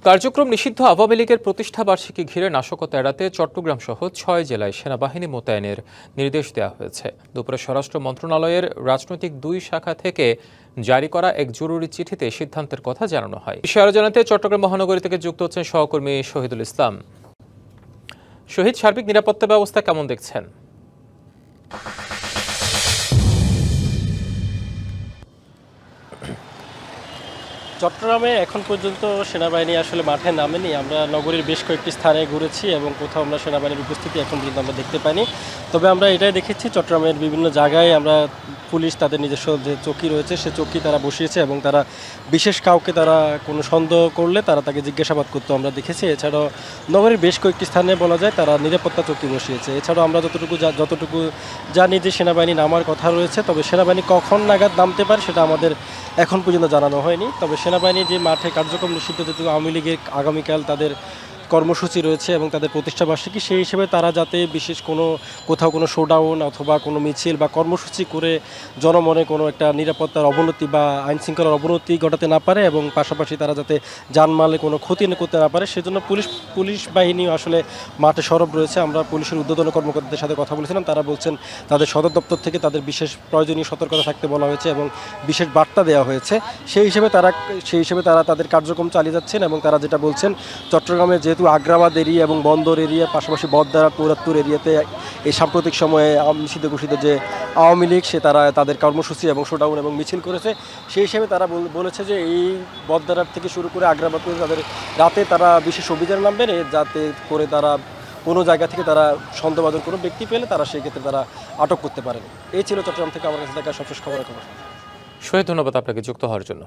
কার্যক্রম নিষিদ্ধ আওয়ামী লীগের প্রতিষ্ঠা বার্ষিকী ঘিরে নাশকতা এড়াতে চট্টগ্রাম সহ ৬ জেলায় সেনাবাহিনী মোতায়েনের নির্দেশ দেওয়া হয়েছে। দুপুরে স্বরাষ্ট্র মন্ত্রণালয়ের রাজনৈতিক ২ শাখা থেকে জারি করা এক জরুরি চিঠিতে সিদ্ধান্তের কথা জানানো হয়। বিষয়ে আরও জানাতে চট্টগ্রাম মহানগরী থেকে যুক্ত হচ্ছেন সহকর্মী শহীদুল ইসলাম। শহীদ, সার্বিক নিরাপত্তা ব্যবস্থা কেমন দেখছেন? চট্টগ্রামে এখন পর্যন্ত সেনাবাহিনী আসলে মাঠে নামেনি। আমরা নগরীর বেশ কয়েকটি স্থানে ঘুরেছি এবং কোথাও আমরা সেনাবাহিনীর উপস্থিতি এখন পর্যন্ত আমরা দেখতে পাইনি। তবে আমরা এটাই দেখেছি, চট্টগ্রামের বিভিন্ন জায়গায় আমরা পুলিশ তাদের নিজস্ব যে চৌকি রয়েছে সে চৌকি তারা বসিয়েছে এবং তারা বিশেষ কাউকে তারা কোনো সন্দেহ করলে তারা তাকে জিজ্ঞাসাবাদ করতে আমরা দেখেছি। এছাড়াও নগরীর বেশ কয়েকটি স্থানে বলা যায় তারা নিরাপত্তা চৌকি বসিয়েছে। এছাড়াও আমরা যতটুকু জানি যে সেনাবাহিনী নামার কথা রয়েছে, তবে সেনাবাহিনী কখন নাগাদ নামতে পারে সেটা আমাদের এখন পর্যন্ত জানানো হয়নি। তবে সেনাবাহিনী যে মাঠে কার্যক্রম নিষিদ্ধ, যেহেতু আওয়ামী লীগের আগামীকাল তাদের কর্মসূচি রয়েছে এবং তাদের প্রতিষ্ঠা বার্ষিকী, সেই হিসেবে তারা যাতে বিশেষ কোথাও কোনো শোডাউন অথবা কোনো মিছিল বা কর্মসূচি করে জনমনে কোনো একটা নিরাপত্তার অবনতি বা আইনশৃঙ্খলার অবনতি ঘটাতে না পারে এবং পাশাপাশি তারা যাতে জানমালে কোনো ক্ষতি করতে না পারে, সেজন্য পুলিশ বাহিনী আসলে মাঠে সরব রয়েছে। আমরা পুলিশের ঊর্ধ্বতন কর্মকর্তাদের সাথে কথা বলেছিলাম, তারা বলছেন তাদের সদর দপ্তর থেকে তাদের বিশেষ প্রয়োজনীয় সতর্কতা থাকতে বলা হয়েছে এবং বিশেষ বার্তা দেওয়া হয়েছে। সেই হিসেবে তারা তাদের কার্যক্রম চালিয়ে যাচ্ছেন এবং তারা যেটা বলছেন, চট্টগ্রামে যেহেতু আগ্রাবাদ এরিয়া এবং বন্দর এরিয়া, পাশাপাশি বদ্দারা পৌরাত্তর এরিয়াতে এই সাম্প্রতিক সময়ে নিষিদ্ধ ঘোষিত যে আওয়ামী লীগ তারা তাদের কর্মসূচি এবং শোডাউন এবং মিছিল করেছে, সেই হিসেবে তারা বলেছে যে এই বদ্দারার থেকে শুরু করে আগ্রাবাদ পর্যন্ত তাদের রাতে তারা বিশেষ অভিযান নামবেন, যাতে করে তারা কোনো জায়গা থেকে তারা সন্দেহভাজন কোনো ব্যক্তি পেলে তারা সেই ক্ষেত্রে তারা আটক করতে পারেন। এই ছিল চট্টগ্রাম থেকে আমার কাছে থাকা সবশেষ খবর। শহীদ, ধন্যবাদ আপনাকে যুক্ত হওয়ার জন্য।